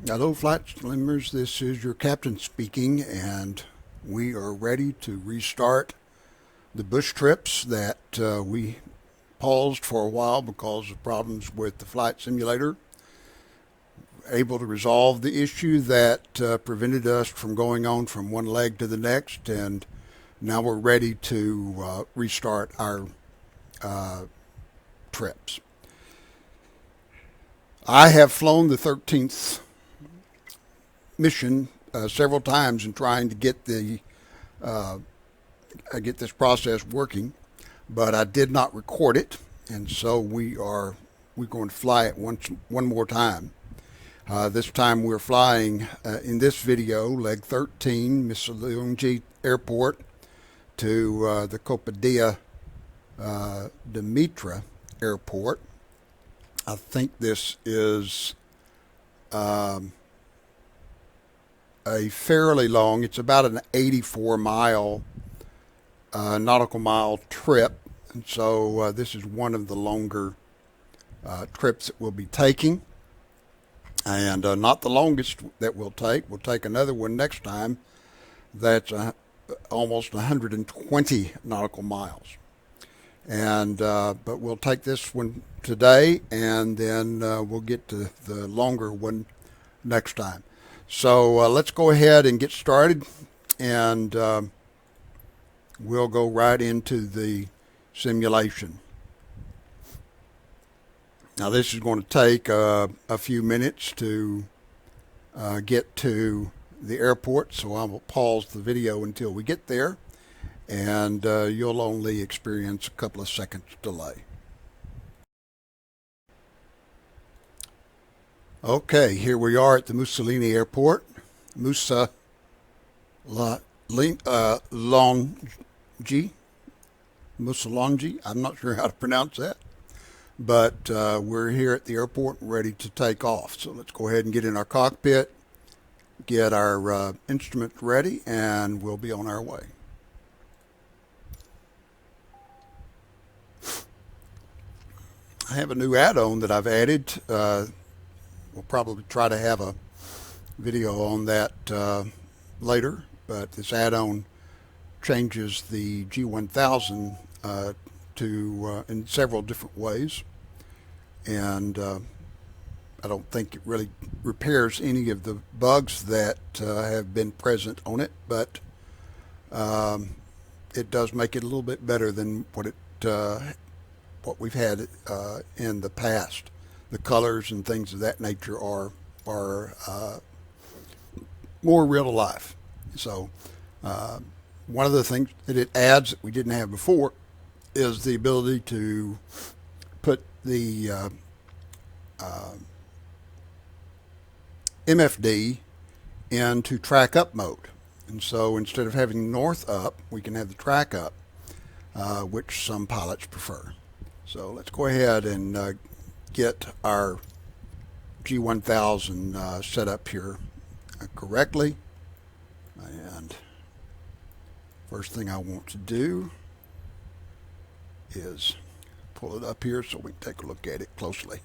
Hello, Flight Slimmers. This is your captain speaking, and we are ready to restart the bush trips that we paused for a while because of problems with the flight simulator. Able to resolve the issue that prevented us from going on from one leg to the next, and now we're ready to restart our trips. I have flown the 13th mission several times in trying to get get this process working, but I did not record it, and so we're going to fly it one more time. This time we're flying in this video leg 13, Missolonghi Airport, to the Kapaida Dimitra Airport. I think this is a fairly long, it's about an 84-mile nautical mile trip. And so this is one of the longer trips that we'll be taking. And not the longest that we'll take. We'll take another one next time that's almost 120 nautical miles. And but we'll take this one today, and then we'll get to the longer one next time. So let's go ahead and get started, and we'll go right into the simulation. Now this is going to take a few minutes to get to the airport, so I will pause the video until we get there, and you'll only experience a couple of seconds delay. Okay, here we are at the Missolonghi Airport. Missolonghi. Missolonghi. I'm not sure how to pronounce that. But we're here at the airport ready to take off. So let's go ahead and get in our cockpit, get our instruments ready, and we'll be on our way. I have a new add-on that I've added. We'll probably try to have a video on that later, but this add-on changes the G1000 in several different ways, and I don't think it really repairs any of the bugs that have been present on it, but it does make it a little bit better than what we've had in the past. The colors and things of that nature are more real to life. So one of the things that it adds that we didn't have before is the ability to put the MFD into track up mode. And so instead of having north up, we can have the track up, which some pilots prefer. So let's go ahead and get our G1000 set up here correctly. And first thing I want to do is pull it up here so we can take a look at it closely.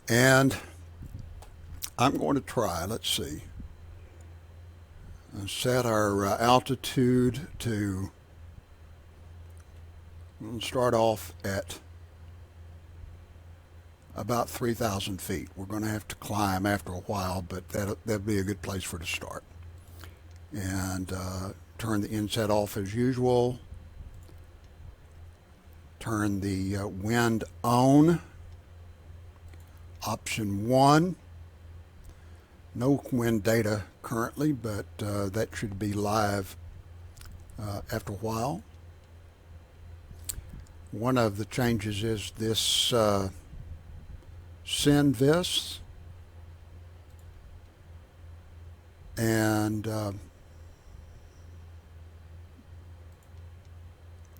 And I'm going to try, let's see, set our altitude to, we'll start off at about 3,000 feet. We're going to have to climb after a while, but that'll be a good place for to start. And turn the inset off as usual. Turn the wind on. Option 1. No wind data currently, but that should be live after a while. One of the changes is this send this, and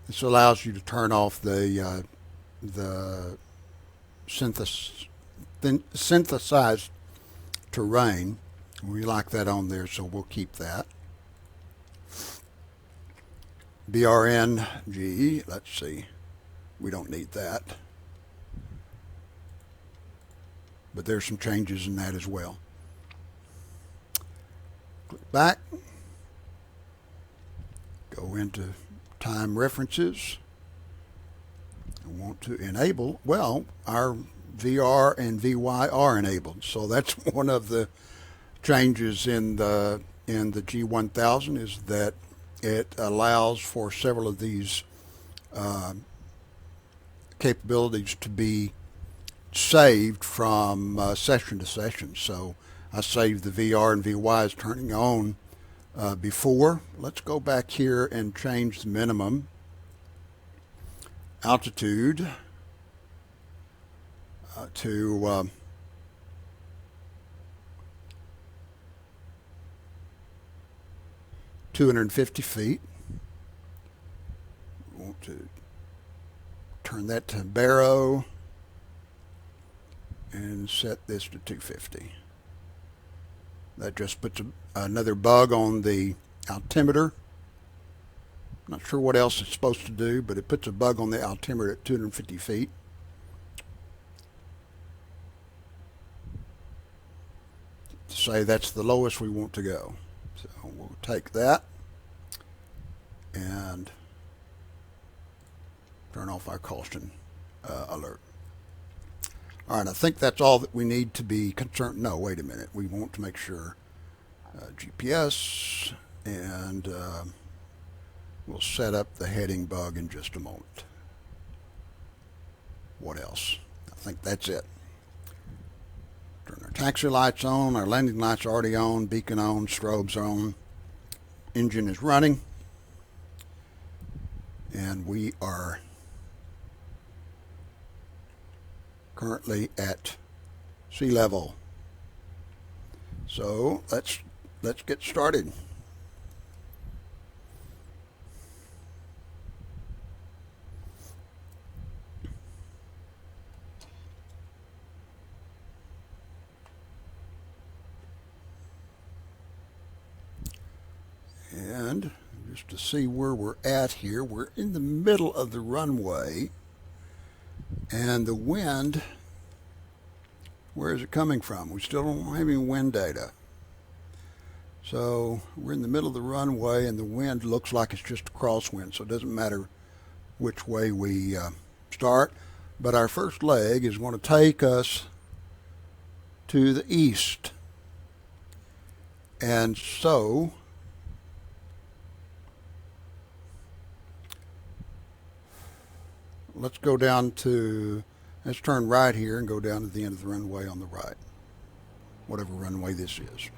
this allows you to turn off the synthesized terrain. We like that on there, so we'll keep that. BRNG, let's see, we don't need that, but there's some changes in that as well. back, go into time references. I want to enable, well, our VR and VY are enabled, so that's one of the changes in the G1000 is that it allows for several of these capabilities to be saved from session to session. So I saved the VR and VY as turning on before. Let's go back here and change the minimum altitude to 250 feet. We want to turn that to baro and set this to 250. That just puts another bug on the altimeter. Not sure what else it's supposed to do, but it puts a bug on the altimeter at 250 feet. To say that's the lowest we want to go. So we'll take that and turn off our caution alert. All right, I think that's all that we need to be concerned. No, wait a minute. We want to make sure GPS, and we'll set up the heading bug in just a moment. What else? I think that's it. Turn our taxi lights on, our landing lights are already on, beacon on, strobes on, engine is running, and we are currently at sea level. So let's get started. And just to see where we're at here, we're in the middle of the runway, and the wind, where is it coming from? We still don't have any wind data. So we're in the middle of the runway, and the wind looks like it's just a crosswind, so it doesn't matter which way we start. But our first leg is going to take us to the east. And so let's go down to, let's turn right here and go down to the end of the runway on the right, whatever runway this is.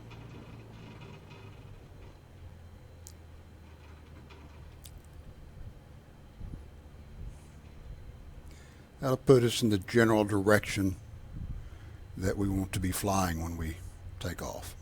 That'll put us in the general direction that we want to be flying when we take off.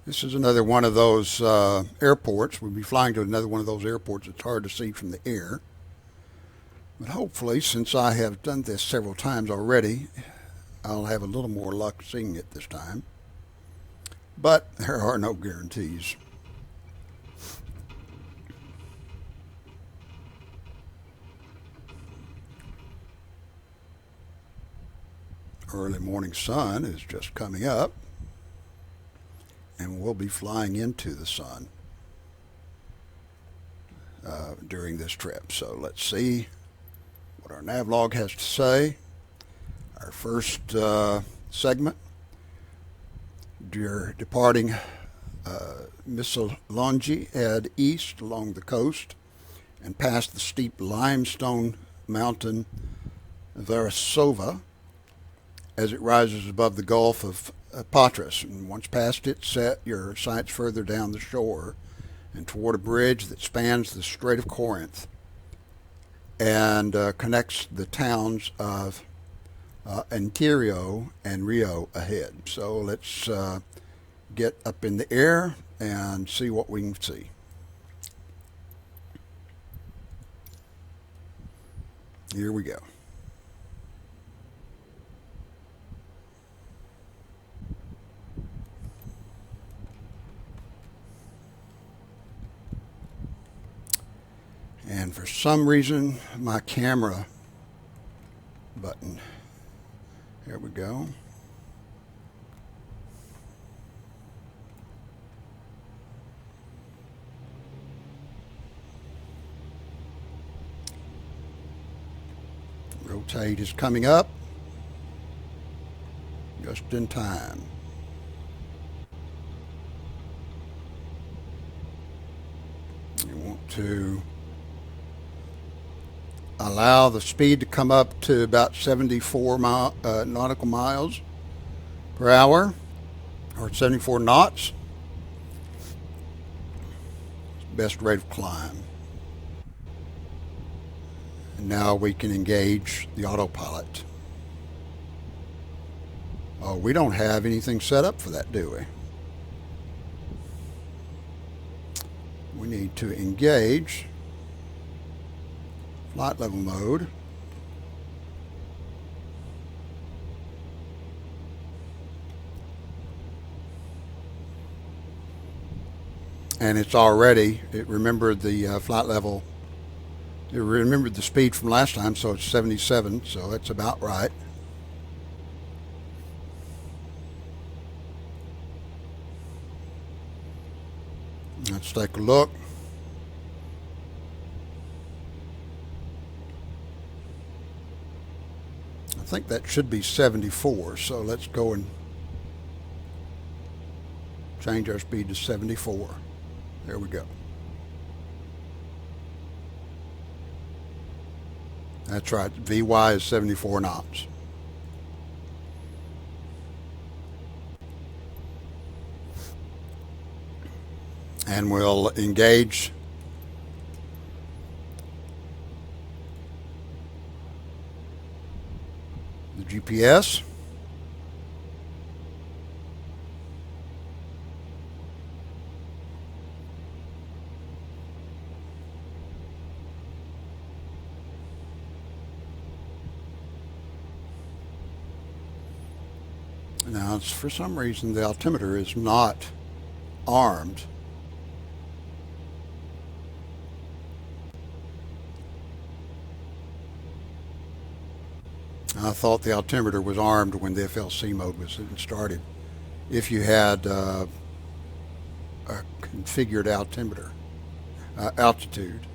This is another one of those airports. We'll be flying to another one of those airports it's hard to see from the air. But hopefully, since I have done this several times already, I'll have a little more luck seeing it this time. But there are no guarantees. Early morning sun is just coming up, and we'll be flying into the sun during this trip. So let's see what our navlog has to say. Our first segment, we're departing Missolonghi, head east along the coast and past the steep limestone mountain Verasova as it rises above the Gulf of Patras. And once past it, set your sights further down the shore and toward a bridge that spans the Strait of Corinth and connects the towns of Interior and Rio ahead. So let's get up in the air and see what we can see. Here we go. And for some reason, my camera button, there we go. Rotate is coming up just in time. You want to allow the speed to come up to about 74 nautical miles per hour, or 74 knots. Best rate of climb. And now we can engage the autopilot. Oh, we don't have anything set up for that, do we? We need to engage flight level mode. And it remembered the flight level. It remembered the speed from last time, so it's 77, so that's about right. Let's take a look. I think that should be 74, so let's go and change our speed to 74. There we go. That's right. VY is 74 knots. And we'll engage the GPS. Now, for some reason, the altimeter is not armed. I thought the altimeter was armed when the FLC mode was started. If you had a configured altimeter, altitude.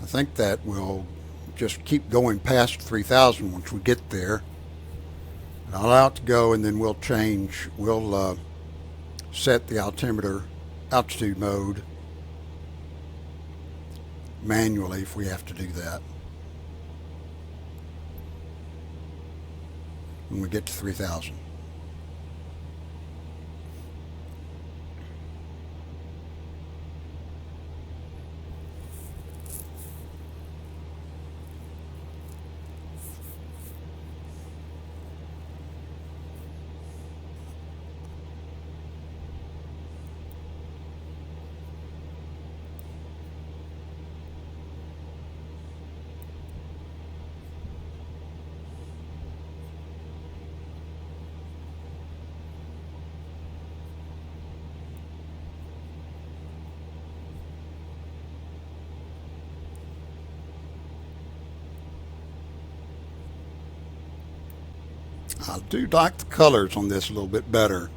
I think that will just keep going past 3,000 once we get there. I'll allow it to go, and then we'll change. We'll set the altimeter altitude mode manually if we have to do that when we get to 3,000. I do like the colors on this a little bit better.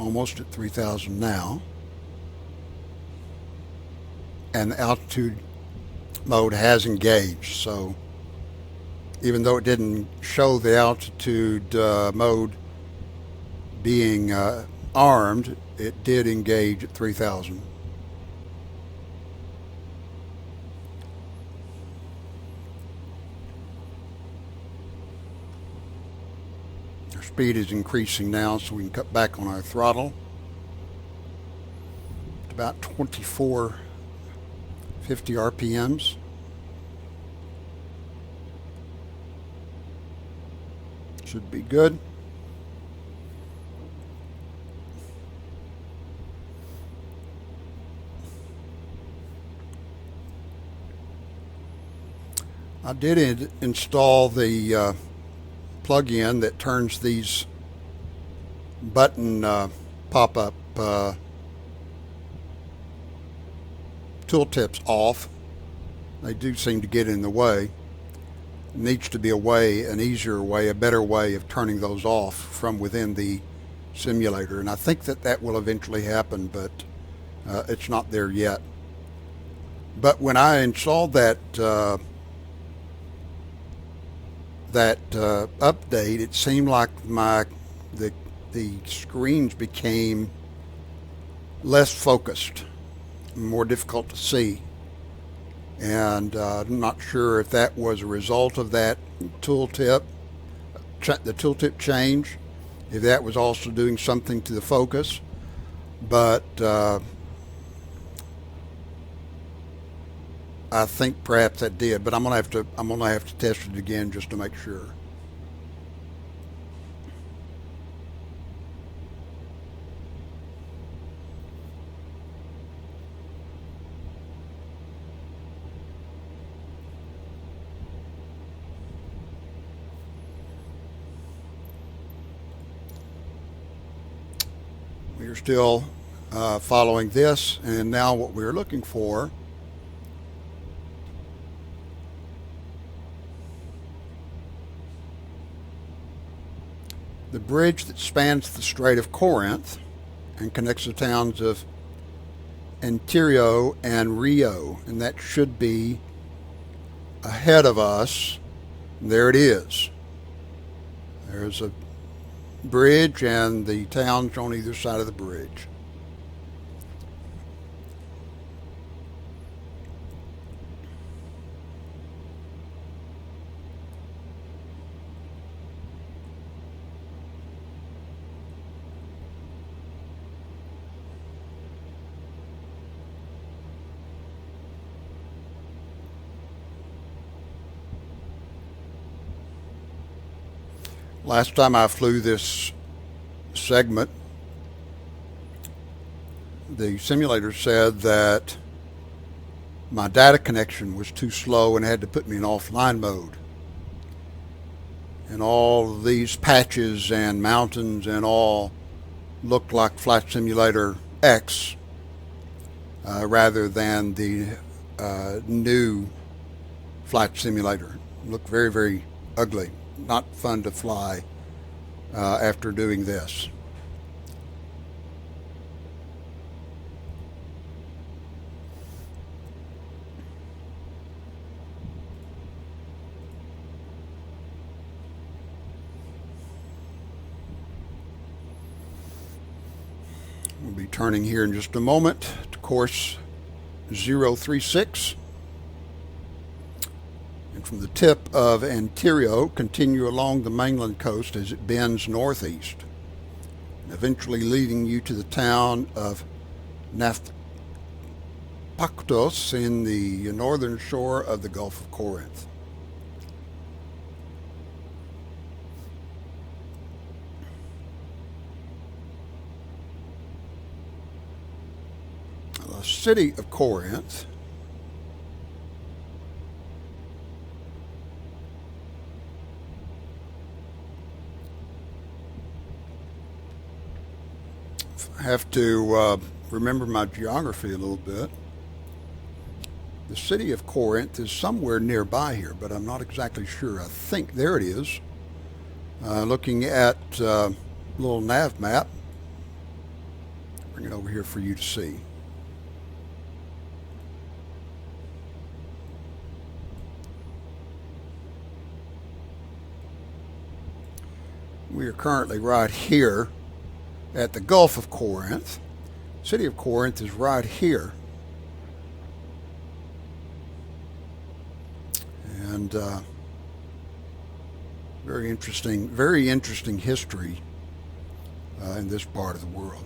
almost at 3,000 now. And the altitude mode has engaged. So even though it didn't show the altitude mode being armed, it did engage at 3,000. Our speed is increasing now, so we can cut back on our throttle. At about 2450 RPMs. Should be good. I did install the plug-in that turns these button pop-up tooltips off. They do seem to get in the way. Needs to be a way, an easier way, a better way of turning those off from within the simulator, and I think that that will eventually happen, but it's not there yet. But when I installed that update, it seemed like the screens became less focused, more difficult to see. And I'm not sure if that was a result of that tooltip, the tooltip change, if that was also doing something to the focus. But I think perhaps that did. But I'm gonna have to test it again just to make sure. We are still following this, and now what we're looking for the bridge that spans the Strait of Corinth and connects the towns of Antirio and Rio, and that should be ahead of us. There it is. There's a bridge and the towns on either side of the bridge. Last time I flew this segment, the simulator said that my data connection was too slow and had to put me in offline mode. And all of these patches and mountains and all looked like Flight Simulator X rather than the new Flight Simulator. It looked very, very ugly. Not fun to fly after doing this. We'll be turning here in just a moment to course 036. And from the tip of Antirio, continue along the mainland coast as it bends northeast, eventually leading you to the town of Naphthakos in the northern shore of the Gulf of Corinth. The city of Corinth have to remember my geography a little bit. The city of Corinth is somewhere nearby here, but I'm not exactly sure. I think there it is. Looking at a little nav map, Bring it over here for you to see. We are currently right here at the Gulf of Corinth. City of Corinth is right here. And very interesting history in this part of the world.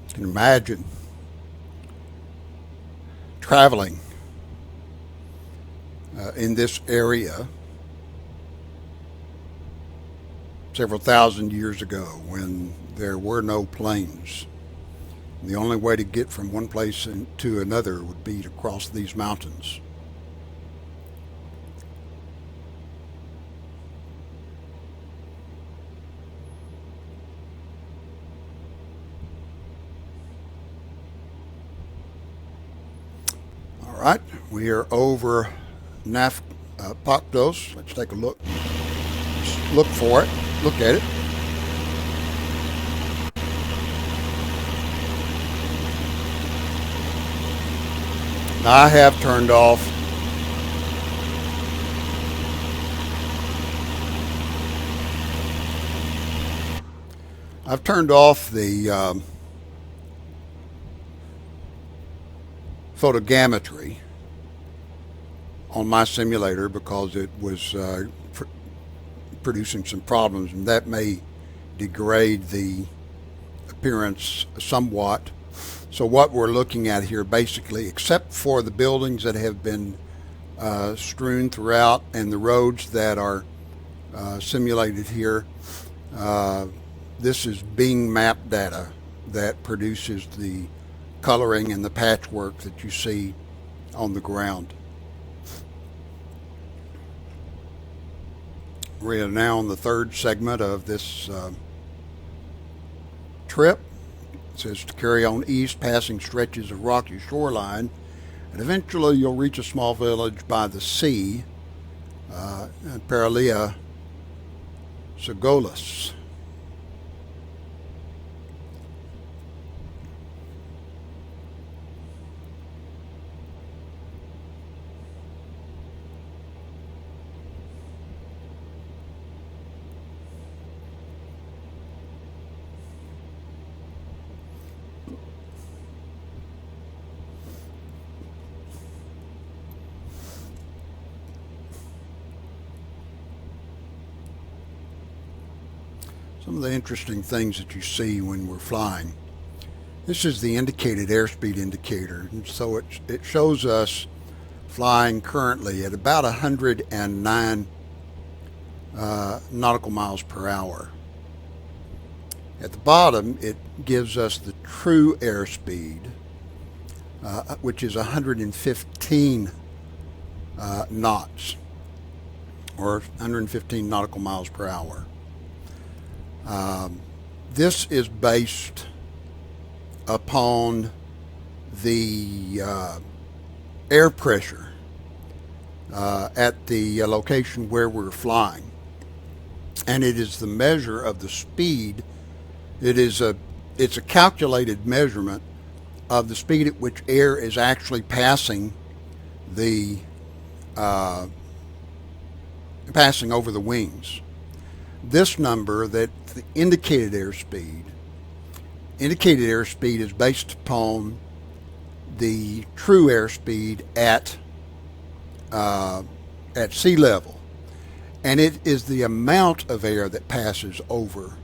You can imagine traveling in this area several thousand years ago when there were no planes. The only way to get from one place to another would be to cross these mountains. All right, we are over Paktos. Let's take a look. Just look for it. Look at it. Now I have turned off the photogrammetry on my simulator because it was producing some problems, and that may degrade the appearance somewhat. So what we're looking at here basically, except for the buildings that have been strewn throughout and the roads that are simulated here, this is Bing map data that produces the coloring and the patchwork that you see on the ground. We are now on the third segment of this trip. It says to carry on east, passing stretches of rocky shoreline, and eventually you'll reach a small village by the sea, Paralia Segolis. Some of the interesting things that you see when we're flying. This is the indicated airspeed indicator, and so it shows us flying currently at about 109 nautical miles per hour. At the bottom, it gives us the true airspeed, which is 115 knots, or 115 nautical miles per hour. This is based upon the air pressure at the location where we're flying, and it is the measure of the speed. It's a calculated measurement of the speed at which air is actually passing passing over the wings. This number, that the indicated airspeed is based upon the true airspeed at sea level, and it is the amount of air that passes over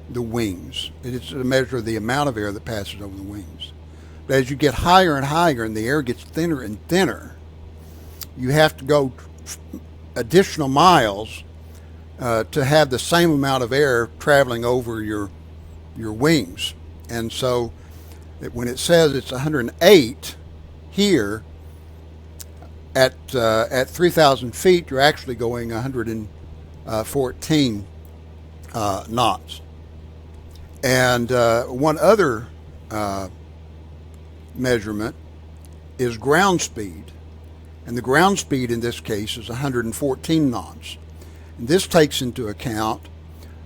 the wings. It is a measure of the amount of air that passes over the wings. But as you get higher and higher and the air gets thinner and thinner, you have to go additional miles to have the same amount of air traveling over your wings. And so When it says it's 108 here at 3,000 feet, you're actually going 114 knots. And one other measurement is ground speed. And the ground speed in this case is 114 knots. And this takes into account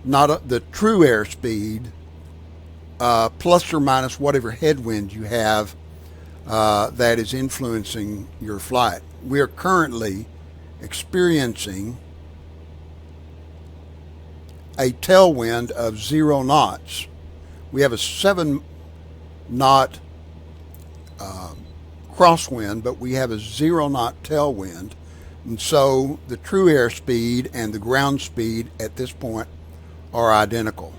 not the true airspeed, plus or minus whatever headwind you have that is influencing your flight. We are currently experiencing a tailwind of 0 knots. We have a 7-knot crosswind, but we have a 0-knot tailwind. And so the true airspeed and the ground speed at this point are identical.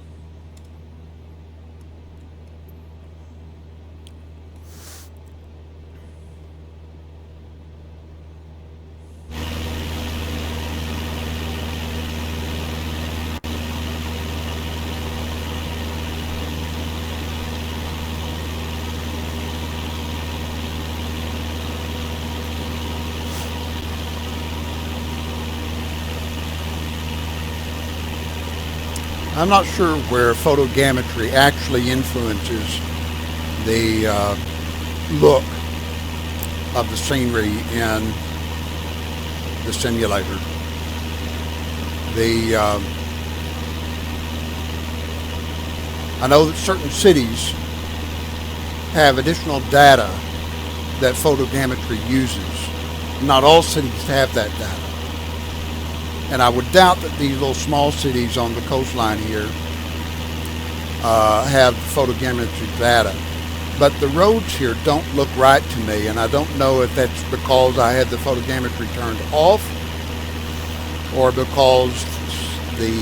I'm not sure where photogrammetry actually influences the look of the scenery in the simulator. I know that certain cities have additional data that photogrammetry uses. Not all cities have that data. And I would doubt that these little small cities on the coastline here have photogrammetry data. But the roads here don't look right to me, and I don't know if that's because I had the photogrammetry turned off or because the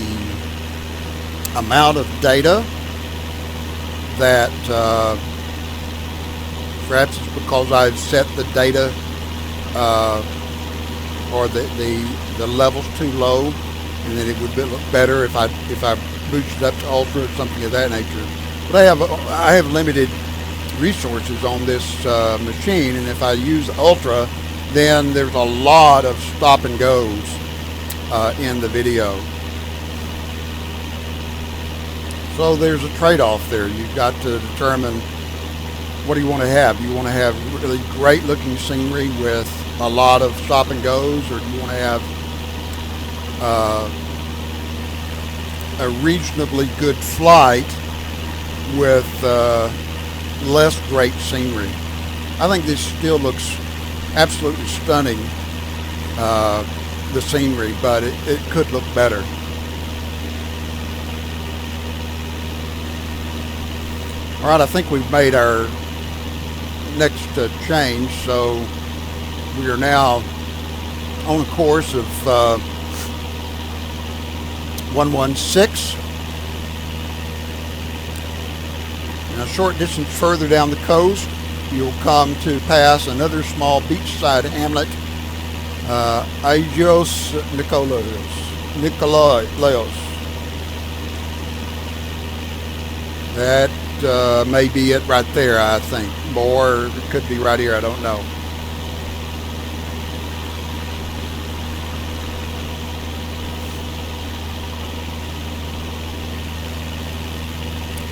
amount of data that perhaps it's because I've set the data or the levels too low, and then it would look better if I boosted up to ultra or something of that nature. But I have limited resources on this machine, and if I use ultra, then there's a lot of stop and goes in the video. So there's a trade-off there. You've got to determine what do you want to have. Do you want to have really great looking scenery with a lot of stop and goes, or do you want to have a reasonably good flight with less great scenery? I think this still looks absolutely stunning, the scenery, but it could look better. All right, I think we've made our next change, so we are now on a course of 116. And a short distance further down the coast, you'll come to pass another small beachside hamlet, Agios Nikolaos. That may be it right there, I think. Or it could be right here, I don't know.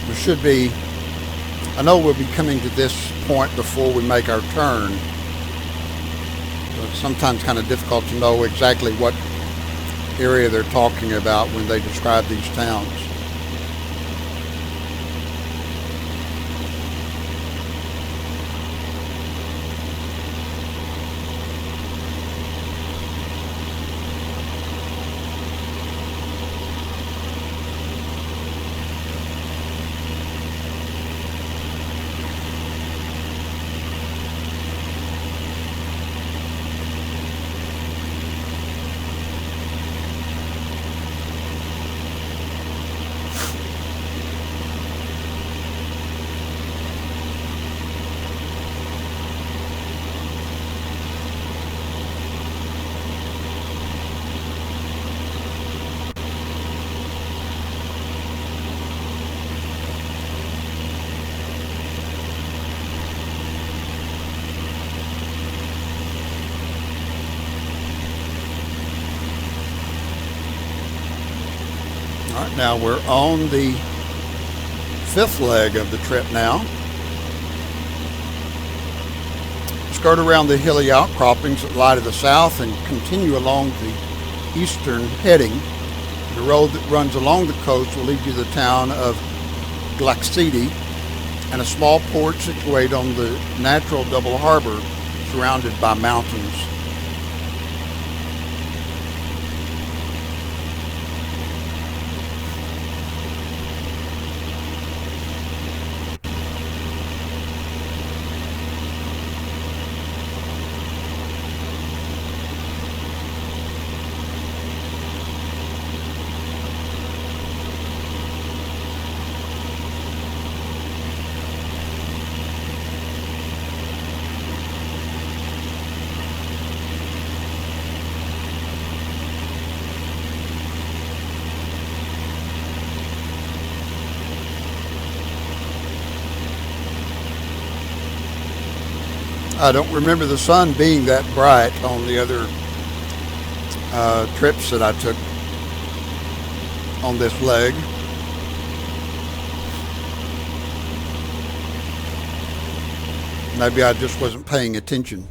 There should be, I know we'll be coming to this point before we make our turn. It's sometimes kind of difficult to know exactly what area they're talking about when they describe these towns. Now we're on the fifth leg of the trip now. Skirt around the hilly outcroppings that lie to the south and continue along the eastern heading. The road that runs along the coast will lead you to the town of Glaxidi and a small port situated on the natural double harbor surrounded by mountains. I don't remember the sun being that bright on the other trips that I took on this leg. Maybe I just wasn't paying attention.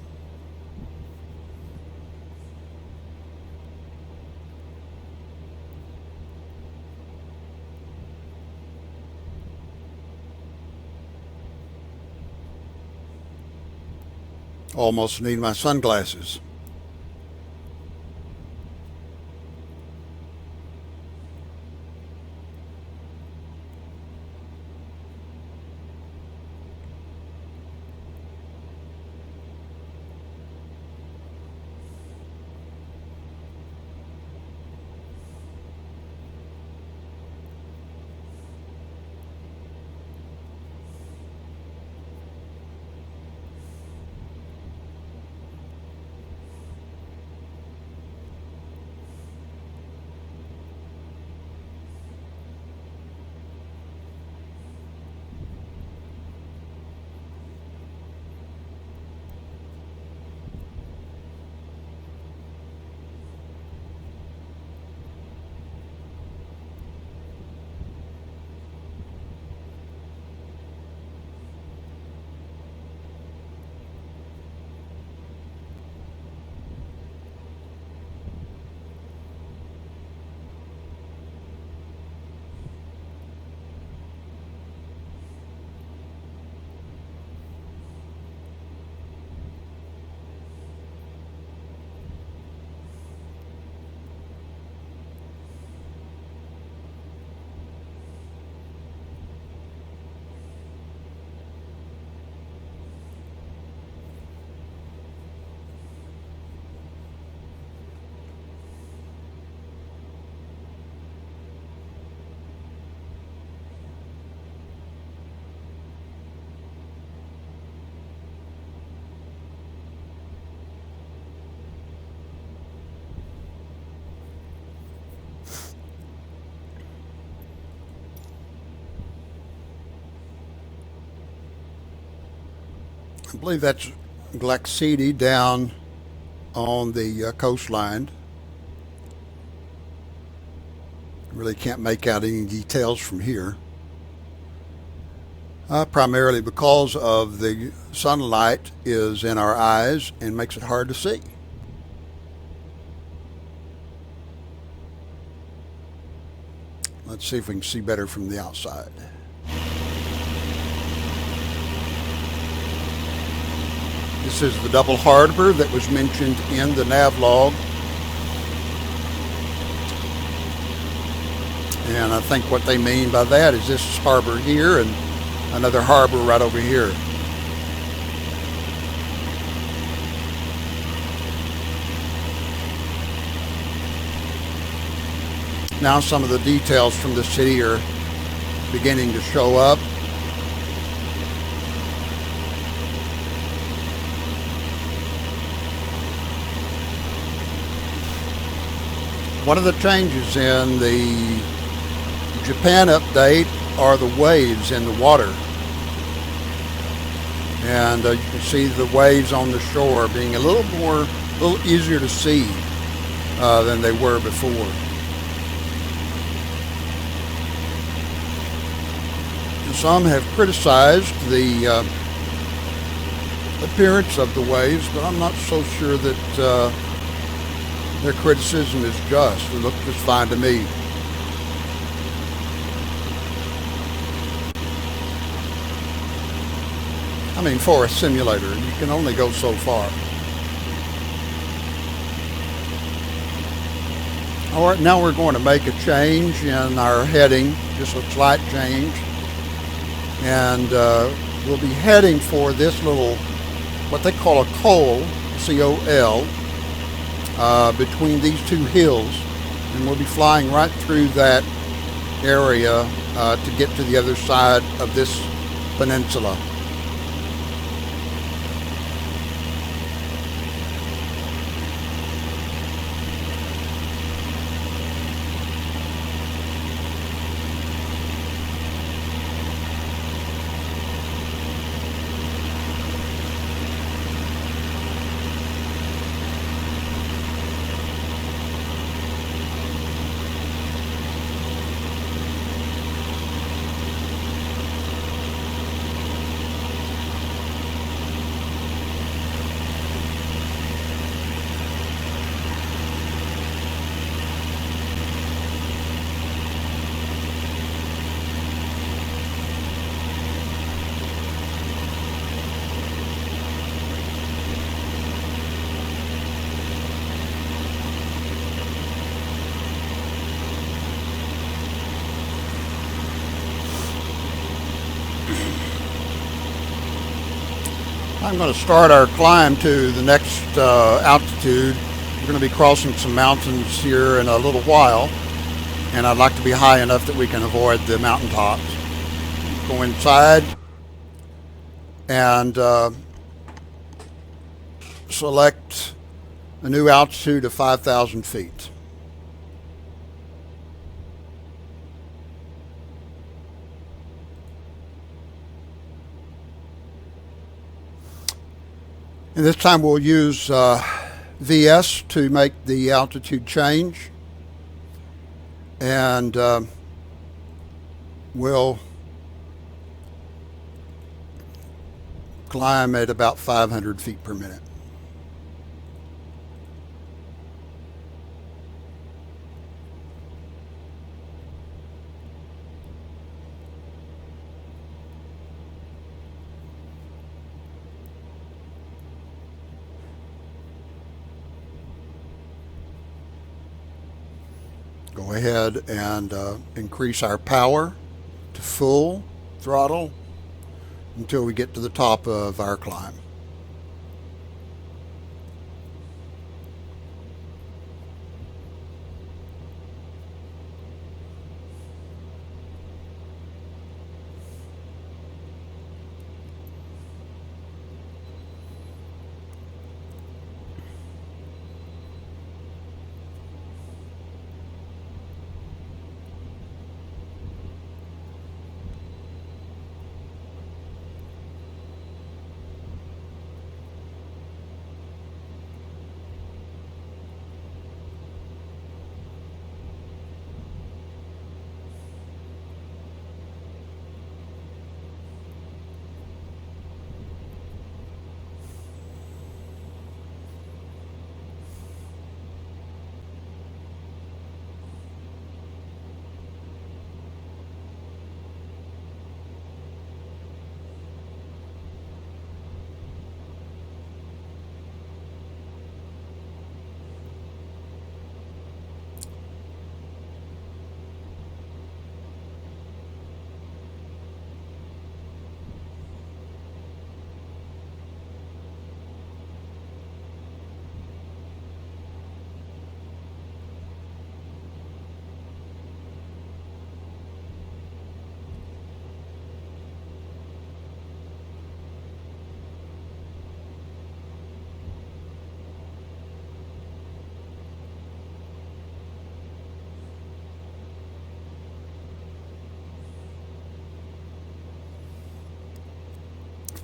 Almost need my sunglasses. I believe that's Glaxidi down on the coastline. Really can't make out any details from here. Primarily because of the sunlight is in our eyes and makes it hard to see. Let's see if we can see better from the outside. This is the double harbor that was mentioned in the nav log. And I think what they mean by that is this harbor here and another harbor right over here. Now some of the details from the city are beginning to show up. One of the changes in the Japan update are the waves in the water. And you can see the waves on the shore being a little easier to see than they were before. Some have criticized the appearance of the waves, but I'm not so sure that their criticism is just. It looked just fine to me. I mean, for a simulator, you can only go so far. All right, now we're going to make a change in our heading, just a slight change. And we'll be heading for this little, what they call a col, C-O-L, between these two hills. And we'll be flying right through that area to get to the other side of this peninsula. I'm going to start our climb to the next altitude. We're going to be crossing some mountains here in a little while, and I'd like to be high enough that we can avoid the mountaintops. Go inside and select a new altitude of 5,000 feet. And this time we'll use VS to make the altitude change. And we'll climb at about 500 feet per minute. Go ahead and increase our power to full throttle until we get to the top of our climb.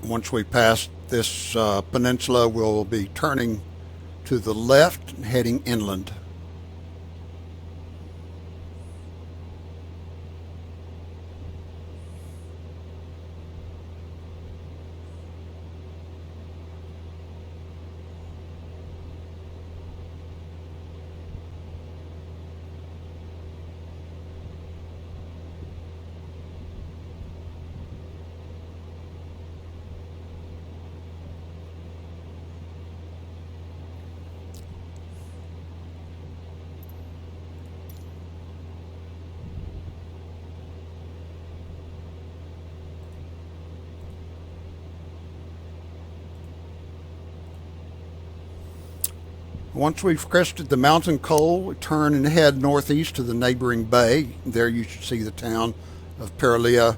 Once we pass this peninsula, we'll be turning to the left and heading inland. Once we've crested the mountain col, we turn and head northeast to the neighboring bay. There you should see the town of Paralia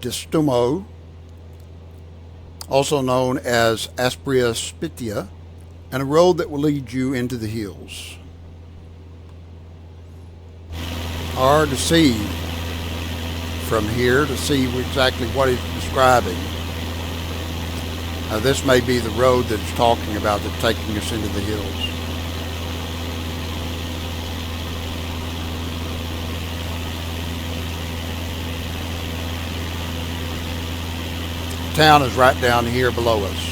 Distumo, also known as Aspria Spitia, and a road that will lead you into the hills. Hard to see from here to see exactly what he's describing. This may be the road that he's talking about that's taking us into the hills. The town is right down here below us.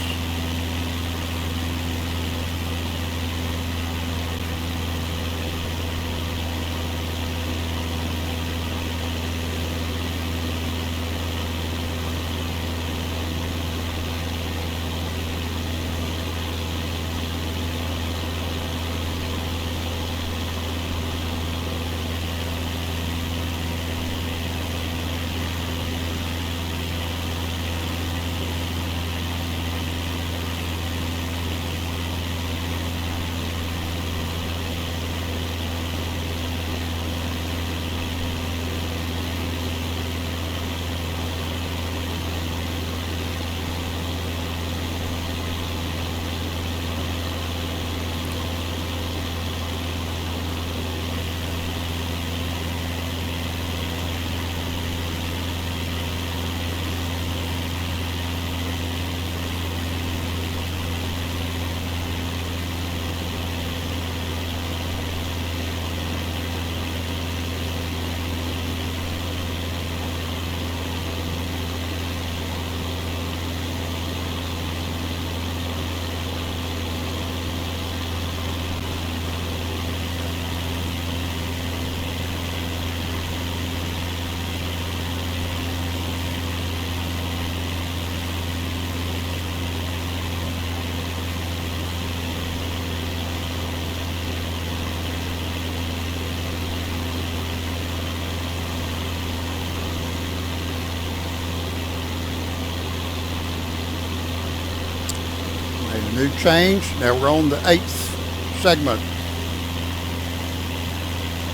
Made a new change. Now we're on the 8th segment,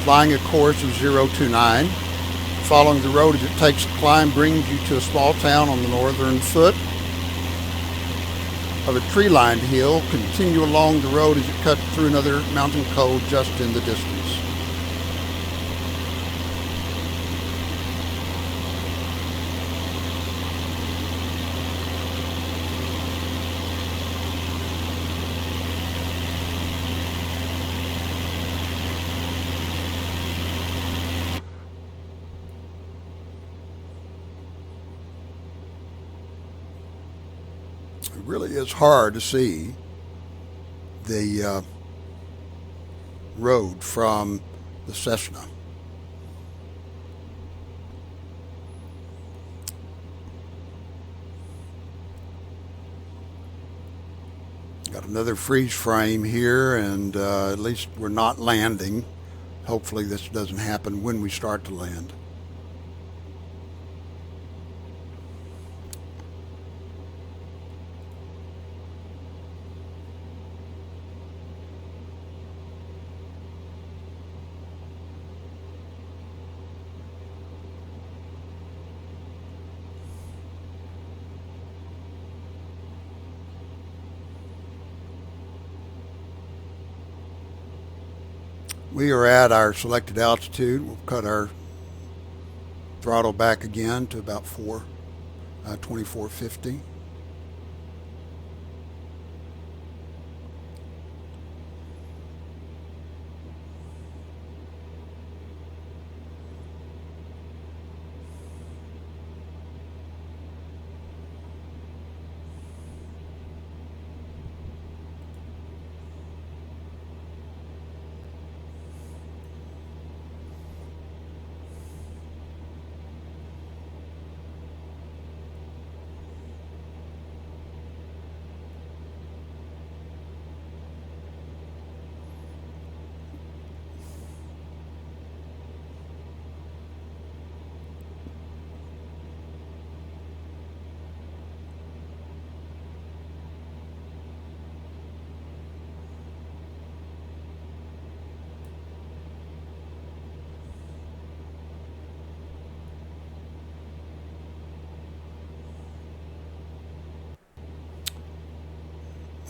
flying a course of 029. Following the road as it takes a climb brings you to a small town on the northern foot of a tree-lined hill. Continue along the road as it cuts through another mountain col just in the distance. It really is hard to see the road from the Cessna. Got another freeze frame here, and at least we're not landing. Hopefully this doesn't happen when we start to land. We are at our selected altitude. We'll cut our throttle back again to about 2450.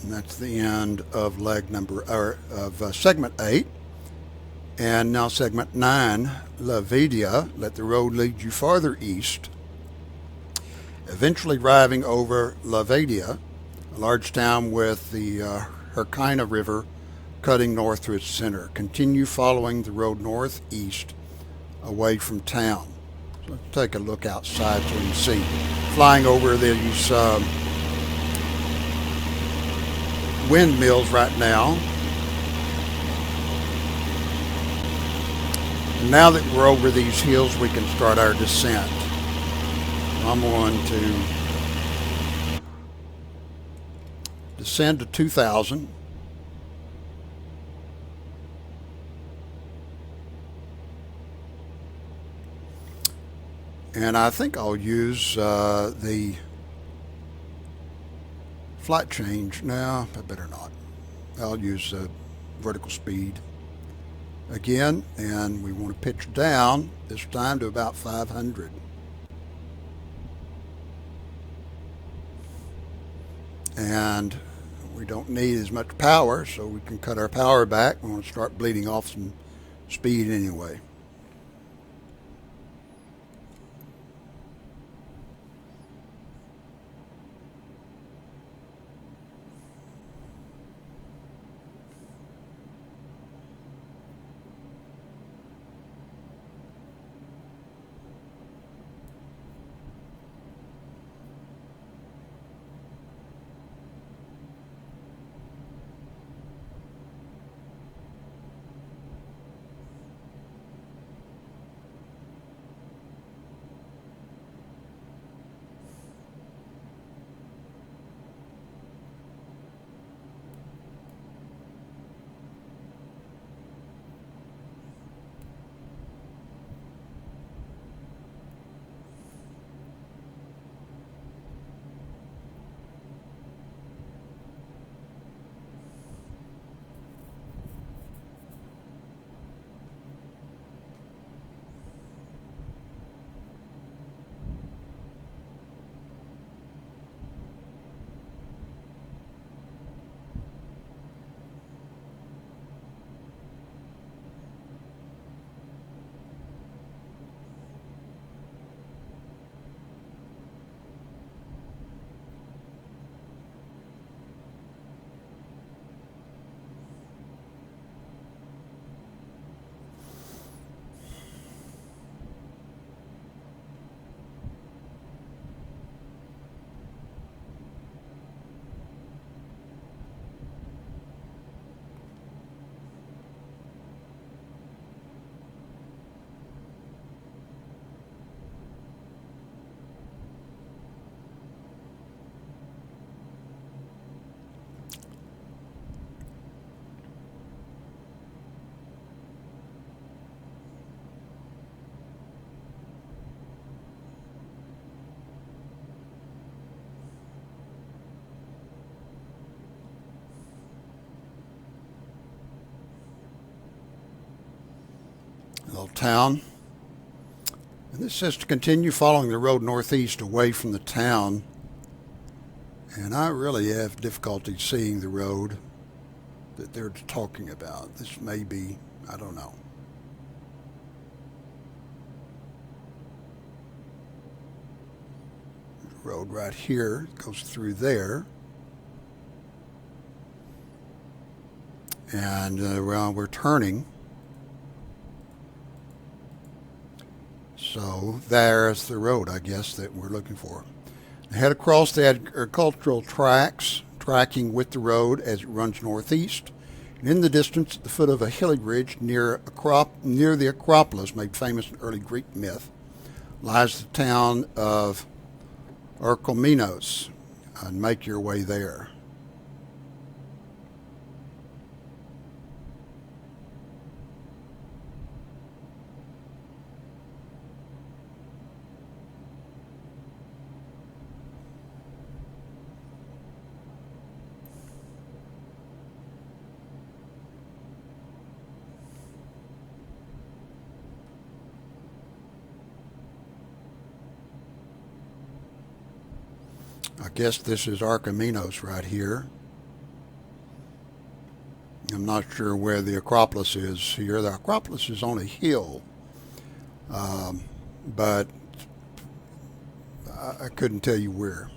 And that's the end of leg number, or of segment 8. And now segment 9, Lavedia, let the road lead you farther east, eventually arriving over Lavedia, a large town with the Herkina River cutting north through its center. Continue following the road northeast away from town. So let's take a look outside so you can see. Flying over these windmills right now. And now that we're over these hills, we can start our descent. I'm going to descend to 2,000. And I think I'll use the flight change. No, I better not. I'll use vertical speed again, and we want to pitch down this time to about 500. And we don't need as much power, so we can cut our power back. We want to start bleeding off some speed anyway. A little town. And this says to continue following the road northeast away from the town. And I really have difficulty seeing the road that they're talking about. This may be, I don't know. The road right here goes through there. And we're turning. So there's the road, I guess, that we're looking for. Head across the agricultural tracks, tracking with the road as it runs northeast. And in the distance, at the foot of a hilly ridge near the Acropolis, made famous in early Greek myth, lies the town of Orchomenos. And make your way there. I guess this is Orchomenos right here. I'm not sure where the Acropolis is here. The Acropolis is on a hill, but I couldn't tell you where.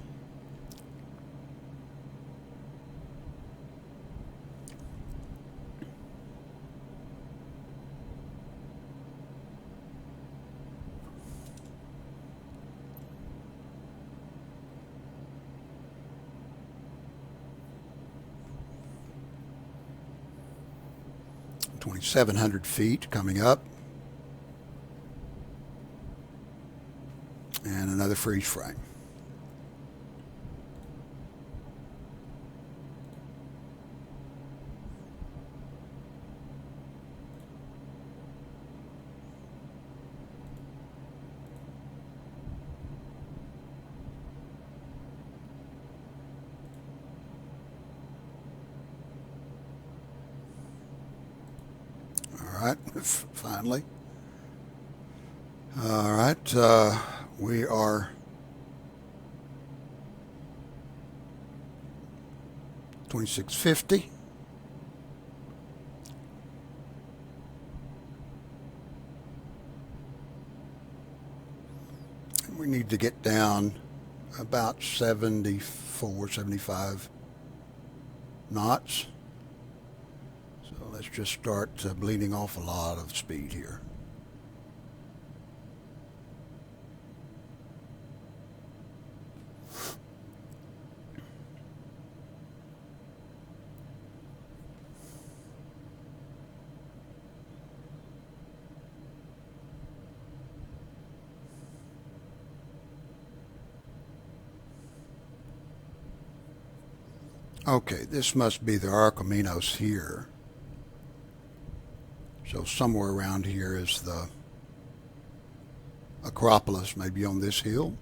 $2,700 coming up, and another freeze frame. All right, finally. All right, we are 2650. We need to get down about 74, 75 knots. So let's just start bleeding off a lot of speed here. Okay, this must be the Arcominos here. So somewhere around here is the Acropolis, maybe on this hill.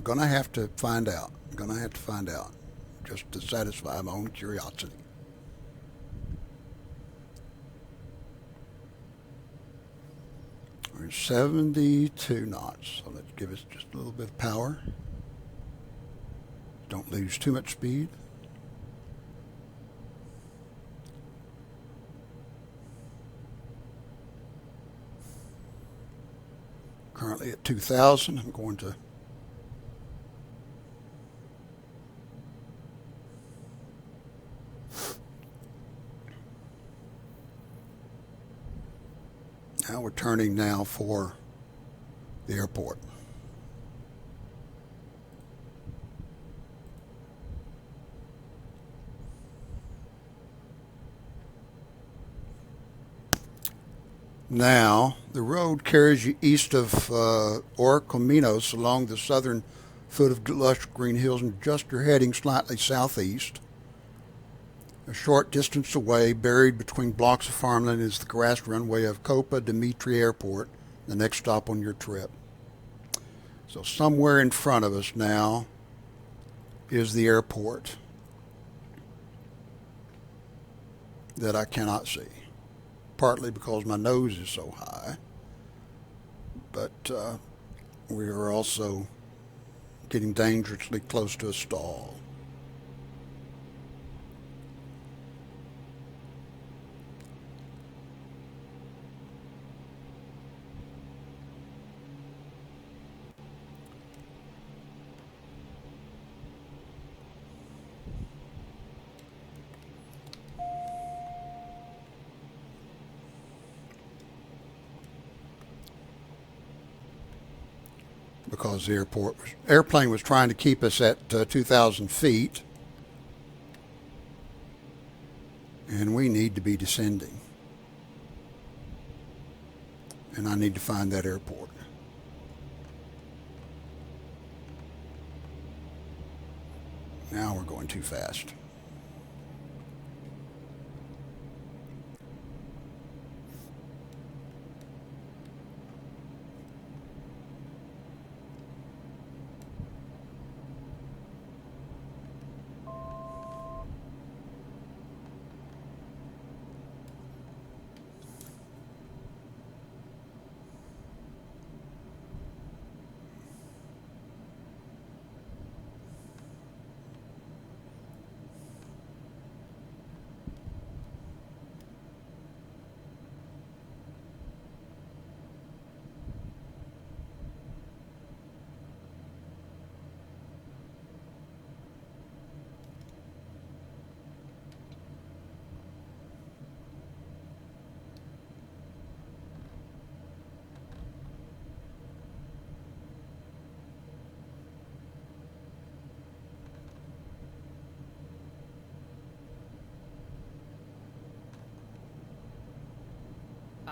Gonna have to find out. Gonna have to find out, just to satisfy my own curiosity. We're 72 knots, so let's give us just a little bit of power. Don't lose too much speed. Currently at 2,000. I'm going to now we're turning now for the airport. Now, the road carries you east of Orcominos along the southern foot of lush green hills and just you're heading slightly southeast. A short distance away, buried between blocks of farmland, is the grass runway of Dimitra Airport, the next stop on your trip. So somewhere in front of us now is the airport that I cannot see. Partly because my nose is so high, but we are also getting dangerously close to a stall. Because the airplane was trying to keep us at 2,000 feet, and we need to be descending. And I need to find that airport. Now we're going too fast.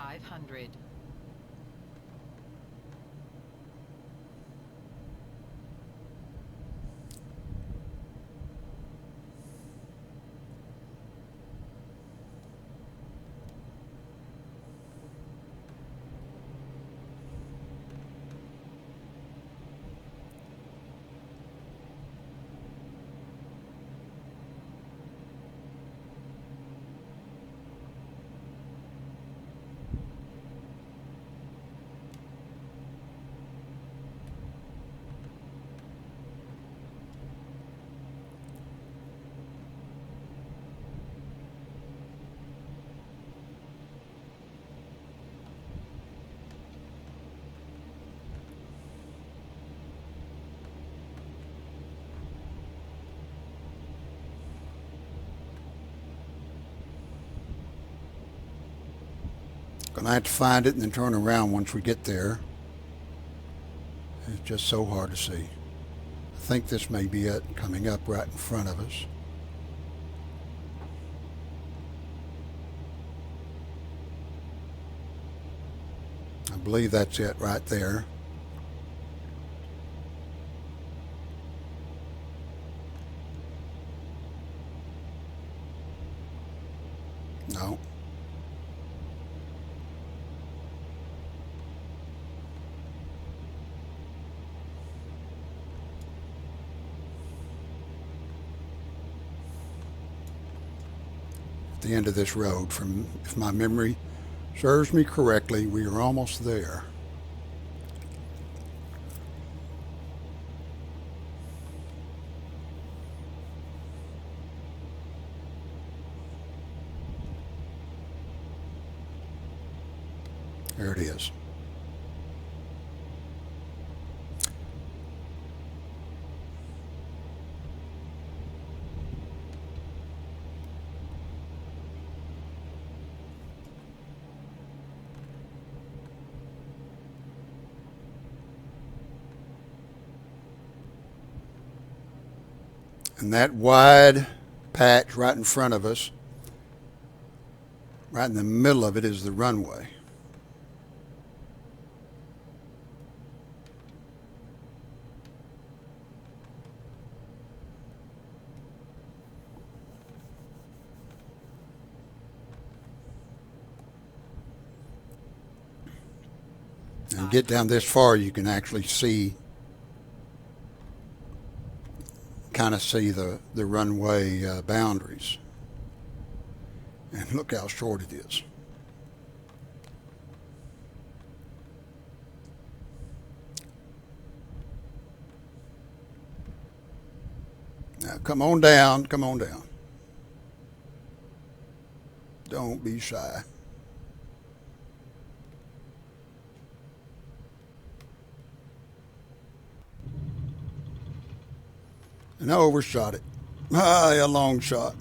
500. Gonna have to find it and then turn around once we get there. It's just so hard to see. I think this may be it coming up right in front of us. I believe that's it right there. No. At the end of this road, from if my memory serves me correctly, we are almost there. There it is. And that wide patch right in front of us, right in the middle of it, is the runway. And get down this far, you can actually kind of see the runway boundaries. And look how short it is. Now come on down, come on down. Don't be shy. And I overshot it. A long shot.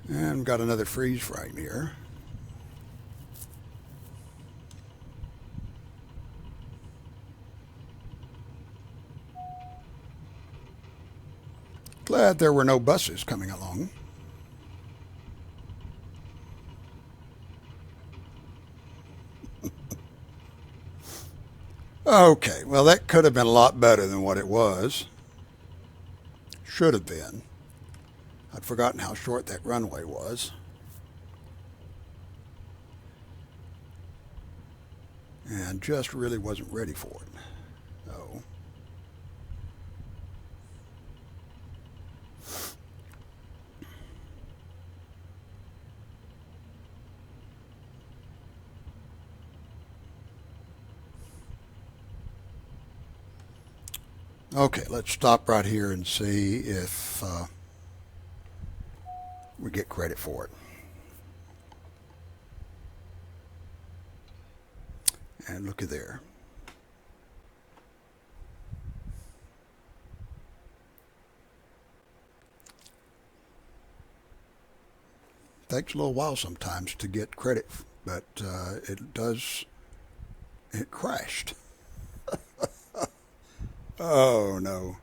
And got another freeze frame here. Glad there were no buses coming along. Okay, well, that could have been a lot better than what it was. Should have been. I'd forgotten how short that runway was. And just really wasn't ready for it. So, okay, let's stop right here and see if we get credit for it. And look at there. Takes a little while sometimes to get credit, but it does It crashed. Oh no.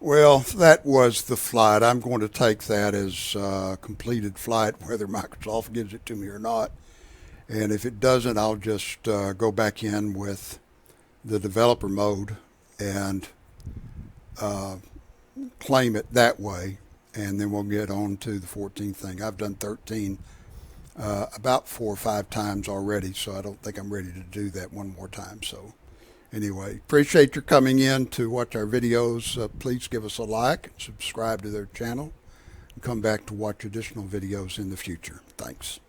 Well, that was the flight. I'm going to take that as a completed flight, whether Microsoft gives it to me or not. And if it doesn't, I'll just go back in with the developer mode and uh, claim it that way. And then we'll get on to the 14th thing. I've done 13 about 4 or 5 times already, so I don't think I'm ready to do that one more time. So anyway, appreciate your coming in to watch our videos. Please give us a like and subscribe to their channel and come back to watch additional videos in the future. Thanks.